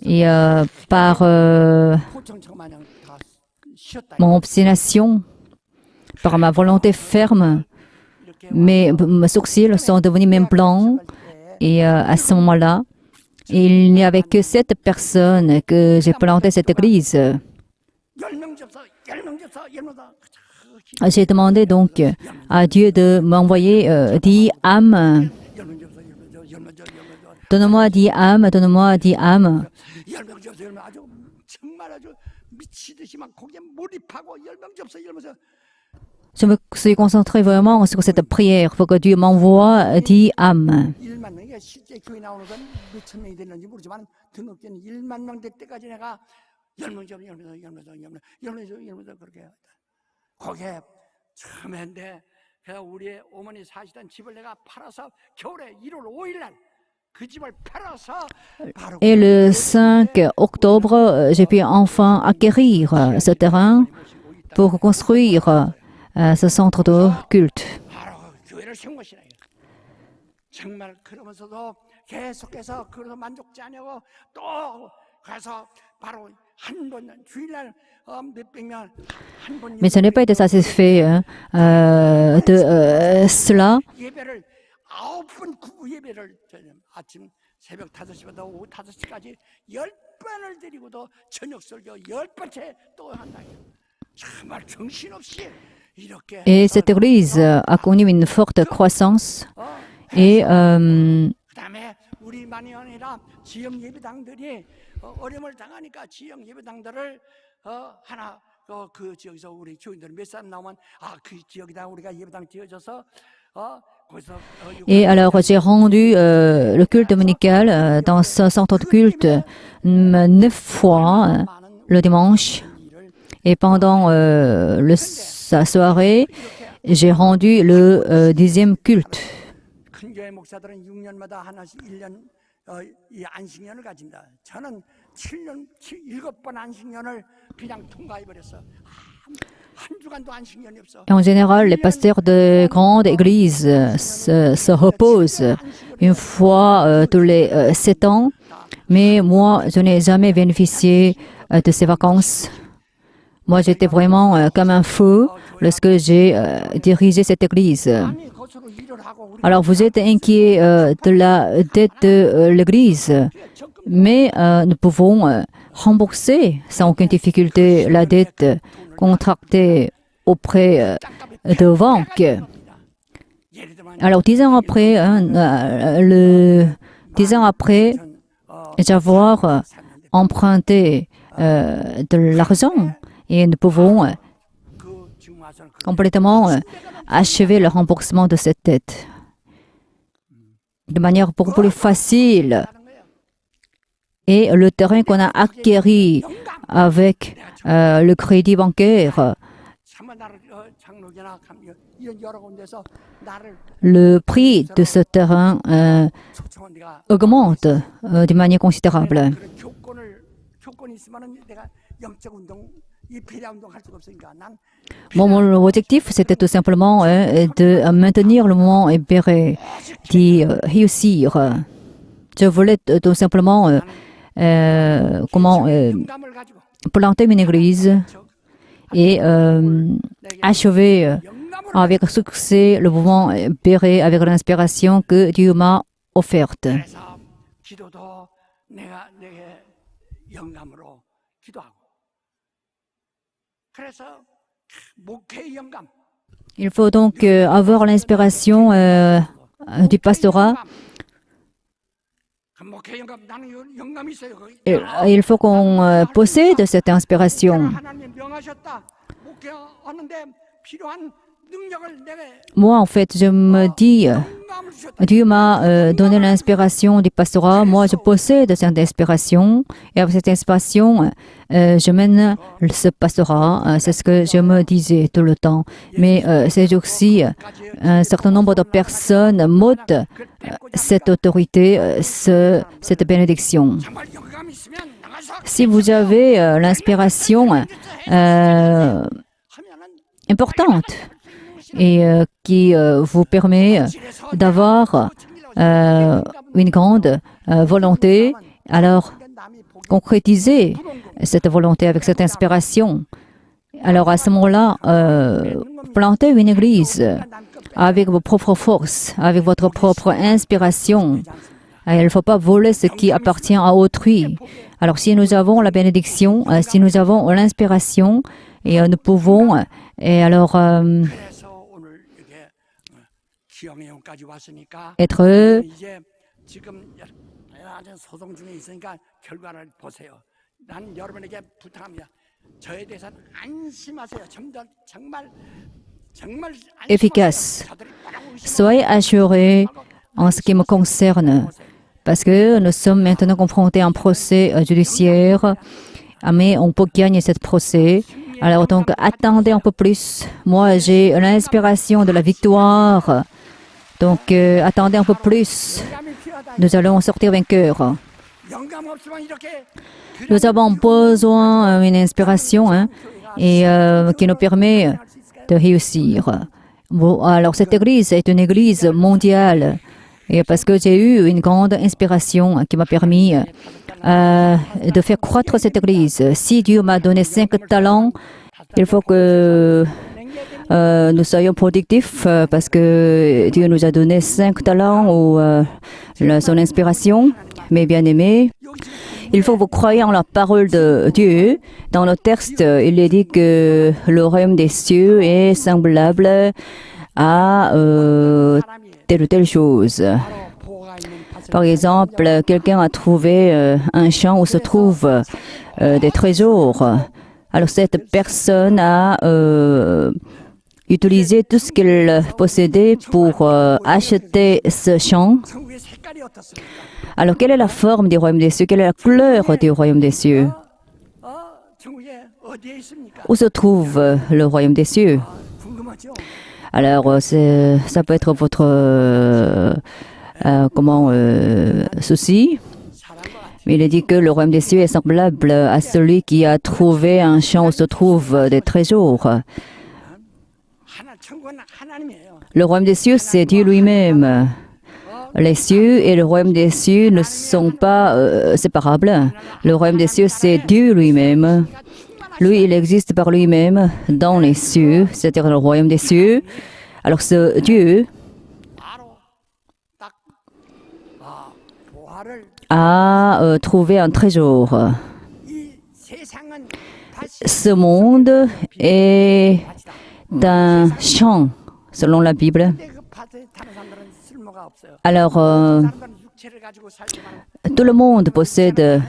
et par mon obstination, par ma volonté ferme. Mes sourcils sont devenus même blancs et à ce moment-là, il n'y avait que 7 personnes que j'ai planté cette église. J'ai demandé donc à Dieu de m'envoyer 10 âmes. Donne-moi 10 âmes, donne-moi 10 âmes. Je me suis concentré vraiment sur cette prière pour que Dieu m'envoie 10 âmes. Et le 5 octobre, j'ai pu enfin acquérir ce terrain pour construire ce centre de culte. Mais je n'ai pas été satisfait de cela. Et cette église a connu une forte croissance et alors j'ai rendu le culte dominical dans ce centre de culte 9 fois le dimanche. Et pendant sa soirée, j'ai rendu le 10e culte. En général, les pasteurs de grandes églises se reposent une fois tous les 7 ans, mais moi, je n'ai jamais bénéficié de ces vacances. Moi, j'étais vraiment comme un feu lorsque j'ai dirigé cette église. Alors, vous êtes inquiet de la dette de l'église, mais nous pouvons rembourser sans aucune difficulté la dette contractée auprès de banques. Alors, 10 ans après, 10 ans après j'avoir emprunté de l'argent, et nous pouvons complètement achever le remboursement de cette dette de manière beaucoup plus facile. Et le terrain qu'on a acquis avec le crédit bancaire, le prix de ce terrain augmente de manière considérable. Mon objectif, c'était tout simplement de maintenir le mouvement Béret, d'y réussir. Je voulais tout simplement planter une église et achever avec succès le mouvement Béret avec l'inspiration que Dieu m'a offerte. Il faut donc avoir l'inspiration du pastorat. Il faut qu'on possède cette inspiration. Moi, en fait, je me dis, Dieu m'a donné l'inspiration du pastorat. Moi, je possède cette inspiration. Et avec cette inspiration, je mène ce pastorat. C'est ce que je me disais tout le temps. Mais ces jours-ci, un certain nombre de personnes m'ôtent cette autorité, cette bénédiction. Si vous avez l'inspiration importante et qui vous permet d'avoir une grande volonté, alors concrétisez cette volonté avec cette inspiration. Alors à ce moment-là, plantez une église avec vos propres forces, avec votre propre inspiration. Il ne faut pas voler ce qui appartient à autrui. Alors si nous avons la bénédiction, si nous avons l'inspiration, et nous pouvons, et alors être efficace. Soyez assurés en ce qui me concerne, parce que nous sommes maintenant confrontés à un procès judiciaire, mais on peut gagner ce procès. Alors donc, attendez un peu plus. Moi, j'ai l'inspiration de la victoire. Donc, attendez un peu plus. Nous allons sortir vainqueurs. Nous avons besoin d'une inspiration et qui nous permet de réussir. Bon, alors, cette église est une église mondiale. Et parce que j'ai eu une grande inspiration qui m'a permis de faire croître cette église. Si Dieu m'a donné 5 talents, il faut que nous soyons productifs parce que Dieu nous a donné 5 talents ou son inspiration. Mes bien-aimés, il faut que vous croyez en la parole de Dieu. Dans le texte, il est dit que le royaume des cieux est semblable à telle ou telle chose. Par exemple, quelqu'un a trouvé un champ où se trouvent des trésors. Alors cette personne a utilisé tout ce qu'elle possédait pour acheter ce champ. Alors quelle est la forme du royaume des cieux? Quelle est la couleur du royaume des cieux? Où se trouve le royaume des cieux? Alors, ça peut être votre souci. Mais il est dit que le royaume des cieux est semblable à celui qui a trouvé un champ où se trouvent des trésors. Le royaume des cieux, c'est Dieu lui-même. Les cieux et le royaume des cieux ne sont pas séparables. Le royaume des cieux, c'est Dieu lui-même. Lui, il existe par lui-même dans les cieux, c'est-à-dire le royaume des cieux. Alors ce Dieu a trouvé un trésor. Ce monde est un champ, selon la Bible. Alors, tout le monde possède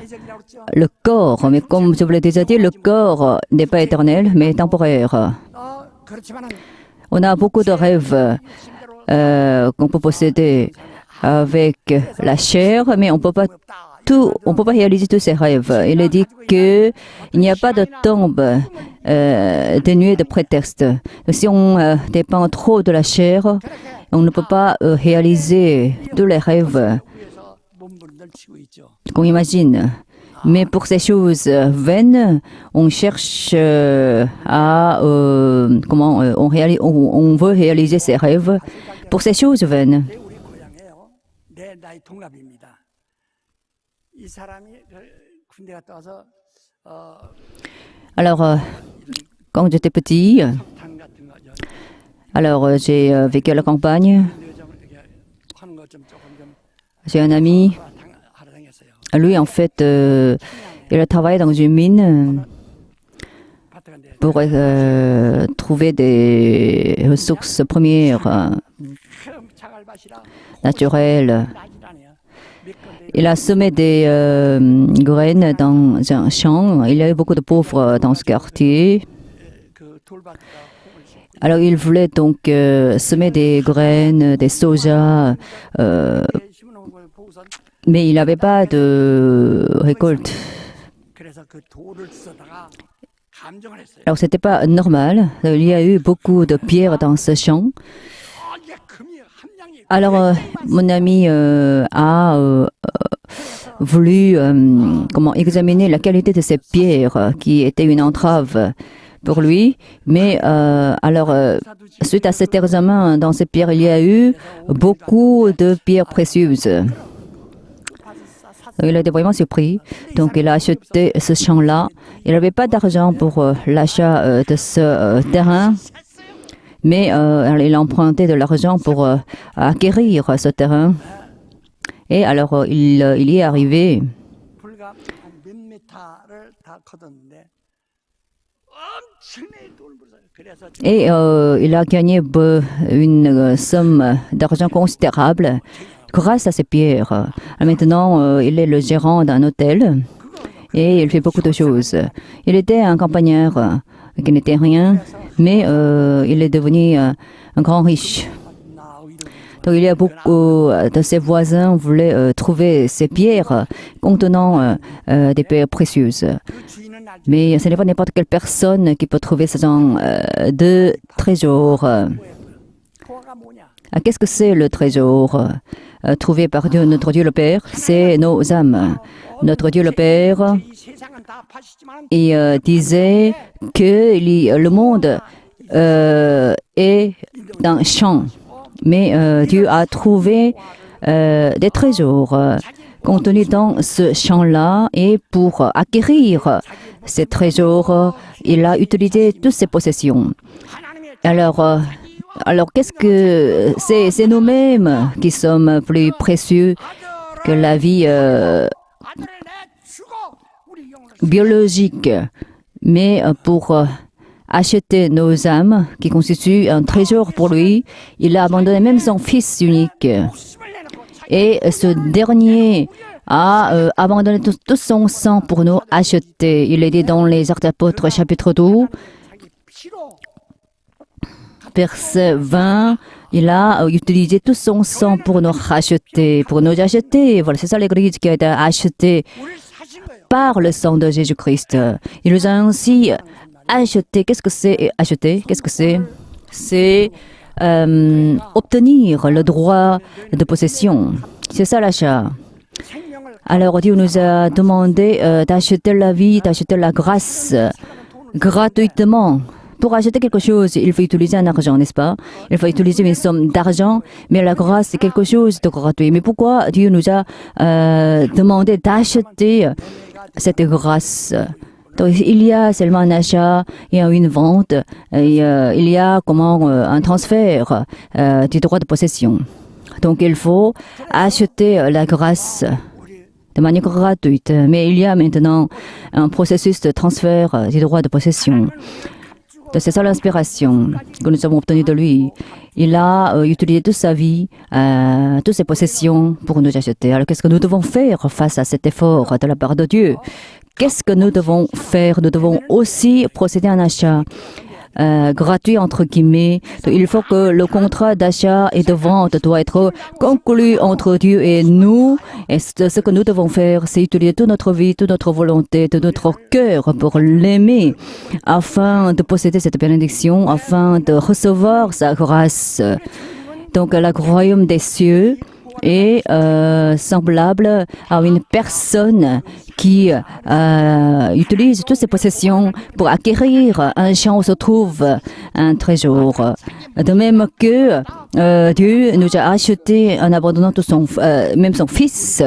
le corps, mais comme je vous l'ai déjà dit, le corps n'est pas éternel, mais temporaire. On a beaucoup de rêves qu'on peut posséder avec la chair, mais on peut pas réaliser tous ces rêves. Il est dit qu'il n'y a pas de tombe dénuée de prétexte. Si on dépend trop de la chair, on ne peut pas réaliser tous les rêves qu'on imagine. Mais pour ces choses vaines, on cherche on veut réaliser ses rêves pour ces choses vaines. Alors, quand j'étais petit, alors j'ai vécu à la campagne. J'ai un ami. Lui, en fait, il a travaillé dans une mine pour trouver des ressources premières naturelles. Il a semé des graines dans un champ. Il y avait beaucoup de pauvres dans ce quartier. Alors il voulait donc semer des graines, des soja, 심어놓은 걸 보고선 mais il n'avait pas de récolte. 그래서 그 돌을 쓰다가 감정을 했어요. Alors c'était pas normal. Il y a eu beaucoup de pierres dans ce champ. 이게 금이 함량이 Alors mon ami a voulu examiner la qualité de ces pierres qui étaient une entrave pour lui. Mais suite à cet examen, dans ces pierres, il y a eu beaucoup de pierres précieuses. Il a été vraiment surpris. Donc, il a acheté ce champ-là. Il n'avait pas d'argent pour l'achat de ce terrain. Mais il a emprunté de l'argent pour acquérir ce terrain. Et alors, il y est arrivé. 불과 한 몇 미터를 다 걷었는데 엄청나게 돈을 벌었어요. 그래서 Et il a gagné une somme d'argent considérable grâce à ces pierres. Maintenant, il est le gérant d'un hôtel et il fait beaucoup de choses. Il était un campagnard qui n'était rien, mais il est devenu un grand riche. Donc, il y a beaucoup de ses voisins voulaient trouver ces pierres contenant des pierres précieuses. 그 주인은 알죠. Mais ce n'est pas n'importe quelle personne qui peut trouver ce genre de trésor. 토화가 뭐냐? Qu'est-ce que c'est le trésor trouvé par Dieu, notre Dieu le Père? C'est nos âmes. Notre Dieu le Père 이 세상은 다 파시지만 il disait que le monde est un champ. Mais Dieu a trouvé des trésors contenus dans ce champ-là et pour acquérir ces trésors, il a utilisé toutes ses possessions. Alors qu'est-ce que c'est nous-mêmes qui sommes plus précieux que la vie 아들을 내주고 우리 영혼을 biologique, mais pour acheter nos âmes, qui constituent un trésor pour lui, il a abandonné même son fils unique. 힘을 내놓고 자기 Et ce dernier a abandonné tout son sang pour nous acheter. Il est dit dans les Actes d'Apôtres, chapitre 12, 자기 피로 verset 20, il a utilisé tout son sang pour nous racheter, pour nous acheter. Voilà, c'est ça l'Église qui a été achetée 우리를 사신 거예요. par le sang de Jésus-Christ. Il nous a ainsi acheté. Qu'est-ce que c'est acheter? Qu'est-ce que c'est? C'est obtenir le droit de possession. C'est ça l'achat. 생명을 Alors Dieu nous a demandé d'acheter la vie, d'acheter la grâce gratuitement. Pour acheter quelque chose, il faut utiliser un argent, n'est-ce pas? Il faut utiliser une somme d'argent, mais la grâce, c'est quelque chose de gratuit. Mais pourquoi Dieu nous a demandé d'acheter cette grâce? Donc, il y a seulement un achat, il y a une vente, et, il y a un transfert du droit de possession. Donc il faut acheter la grâce de manière gratuite. Mais il y a maintenant un processus de transfert du droit de possession. Donc, c'est ça l'inspiration que nous avons obtenue de lui. Il a utilisé toute sa vie, toutes ses possessions pour nous acheter. Alors qu'est-ce que nous devons faire face à cet effort de la part de Dieu? Qu'est-ce que nous devons faire? Nous devons aussi procéder à un achat gratuit entre guillemets. Donc, il faut que le contrat d'achat et de vente doit être conclu entre Dieu et nous. Et ce que nous devons faire, c'est utiliser toute notre vie, toute notre volonté, tout notre cœur pour l'aimer, afin de posséder cette bénédiction, afin de recevoir sa grâce. Donc, le royaume des cieux est semblable à une personne qui utilise toutes ses possessions pour acquérir un champ où se trouve un trésor. De même que Dieu nous a acheté en abandonnant même son fils.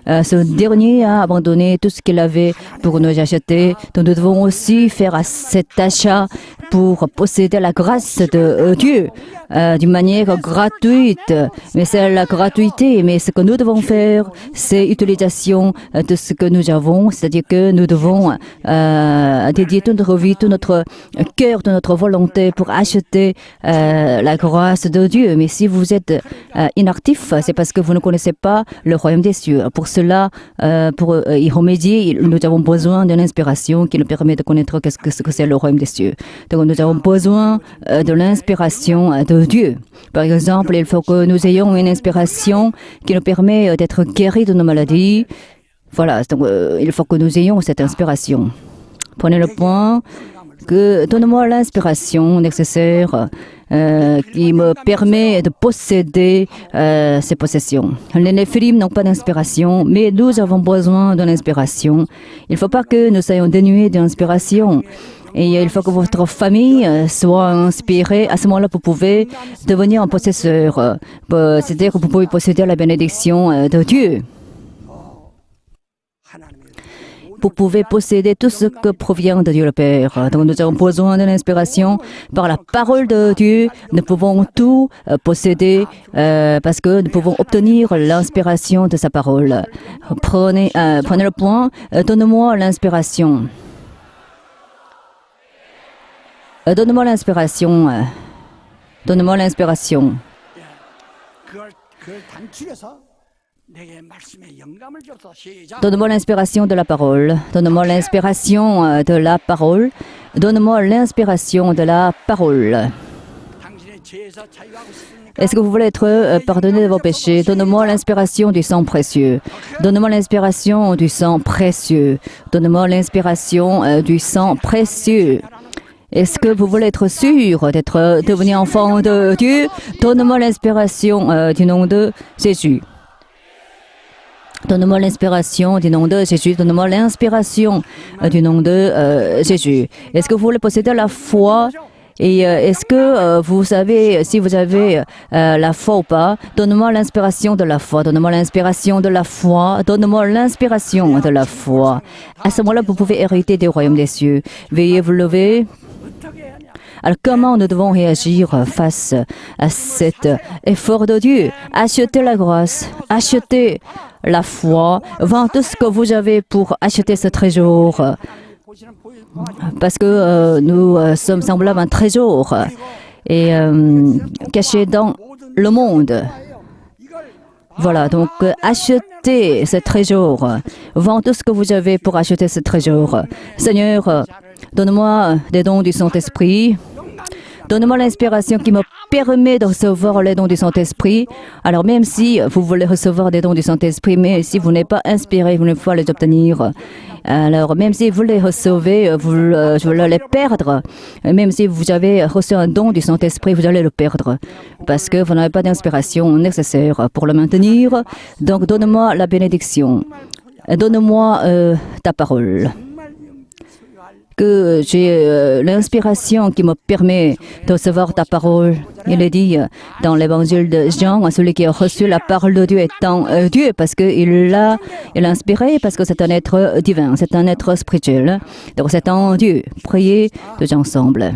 Ce dernier a abandonné tout ce qu'il avait pour nous acheter. Donc nous devons aussi faire cet achat pour posséder la grâce de Dieu. d'une manière gratuite. Mais c'est la gratuité. Mais ce que nous devons faire, c'est utilisation de ce que nous avons. C'est-à-dire que nous devons dédier toute notre vie, tout notre cœur, toute notre volonté pour acheter la grâce de Dieu. Mais si vous êtes inactif, c'est parce que vous ne connaissez pas le royaume des cieux. Pour cela, pour y remédier, nous avons besoin d'une inspiration qui nous permet de connaître ce que c'est le royaume des cieux. Donc nous avons besoin de l'inspiration de Dieu. Par exemple, il faut que nous ayons une inspiration qui nous permet d'être guéris de nos maladies. Voilà, donc il faut que nous ayons cette inspiration. Prenez le point que donne-moi l'inspiration nécessaire qui me permet de posséder ces possessions. Les Néphilim n'ont pas d'inspiration, mais nous avons besoin de l'inspiration. Il ne faut pas que nous soyons dénués d'inspiration. Et il faut que votre famille soit inspirée. À ce moment-là, vous pouvez devenir un possesseur. C'est-à-dire que vous pouvez posséder la bénédiction de Dieu. Vous pouvez posséder tout ce que provient de Dieu le Père. Donc nous avons besoin de l'inspiration par la parole de Dieu. Nous pouvons tout posséder parce que nous pouvons obtenir l'inspiration de sa parole. Prenez le point. Donne-moi l'inspiration. Donne-moi l'inspiration. Donne-moi l'inspiration. Donne-moi l'inspiration de la parole. Donne-moi l'inspiration de la parole. Donne-moi l'inspiration de la parole. Est-ce que vous voulez être pardonné de vos péchés? Donne-moi l'inspiration du sang précieux. Donne-moi l'inspiration du sang précieux. Donne-moi l'inspiration du sang précieux. Est-ce que vous voulez être sûr d'être devenu enfant de Dieu? Donne-moi l'inspiration du nom de Jésus. Donne-moi l'inspiration du nom de Jésus. Donne-moi l'inspiration du nom de Jésus. Est-ce que vous voulez posséder la foi? Et est-ce que vous savez si vous avez la foi ou pas? Donne-moi l'inspiration de la foi. Donne-moi l'inspiration de la foi. Donne-moi l'inspiration de la foi. À ce moment-là, vous pouvez hériter du royaume des cieux. Veuillez vous lever. Alors, comment nous devons réagir face à cet effort de Dieu? Achetez la grâce, achetez la foi, vendez tout ce que vous avez pour acheter ce trésor. Parce que nous sommes semblables à un trésor et caché dans le monde. Voilà, donc achetez ce trésor. Vendez tout ce que vous avez pour acheter ce trésor. Seigneur, donne-moi des dons du Saint-Esprit. Donne-moi l'inspiration qui me permet de recevoir les dons du Saint-Esprit. Alors même si vous voulez recevoir des dons du Saint-Esprit, mais si vous n'êtes pas inspiré, vous ne pouvez pas les obtenir. Alors même si vous les recevez, vous allez les perdre. Même si vous avez reçu un don du Saint-Esprit, vous allez le perdre. Parce que vous n'avez pas d'inspiration nécessaire pour le maintenir. Donc donne-moi la bénédiction. Donne-moi ta parole. Que j'ai l'inspiration qui me permet de recevoir ta parole. Il est dit dans l'évangile de Jean, celui qui a reçu la parole de Dieu étant Dieu, parce qu'il l'a inspiré, parce que c'est un être divin, c'est un être spirituel. Donc c'est un Dieu. Priez tous ensemble.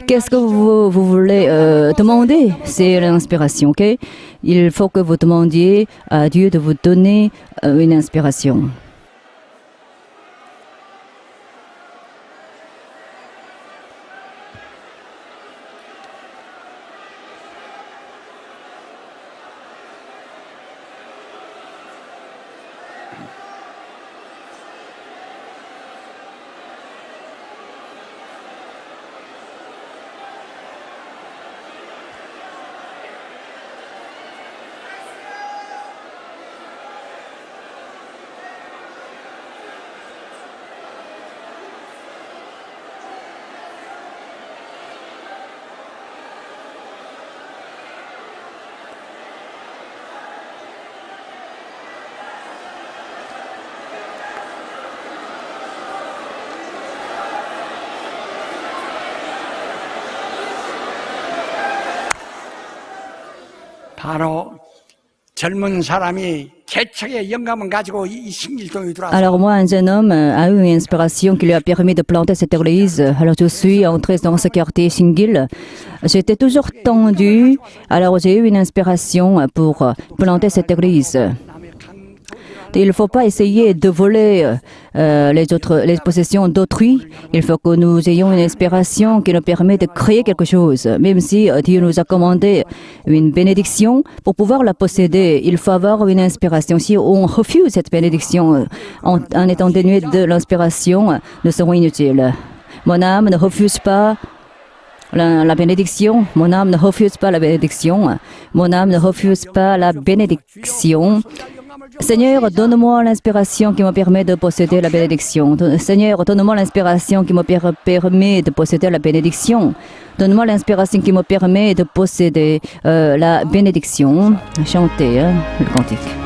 Qu'est-ce que vous voulez demander? C'est l'inspiration, ok? Il faut que vous demandiez à Dieu de vous donner une inspiration. 바로 젊은 사람이 개척의 영감을 가지고 이 신길동에 들어와서 Alors moi, un jeune homme a eu une inspiration qui lui a permis de planter cette église. Alors je suis entrée dans ce quartier Singil. J'étais toujours tendue. Alors j'ai eu une inspiration pour planter cette église. Il ne faut pas essayer de voler les possessions d'autrui. Il faut que nous ayons une inspiration qui nous permet de créer quelque chose. Même si Dieu nous a commandé une bénédiction, pour pouvoir la posséder, il faut avoir une inspiration. Si on refuse cette bénédiction en étant dénué de l'inspiration, nous serons inutiles. Mon âme ne refuse pas la bénédiction. Mon âme ne refuse pas la bénédiction. Mon âme ne refuse pas la bénédiction. Seigneur, donne-moi l'inspiration qui me permet de posséder la bénédiction. Seigneur, donne-moi l'inspiration qui me permet de posséder la bénédiction. Donne-moi l'inspiration qui me permet de posséder la bénédiction. Chantez le cantique.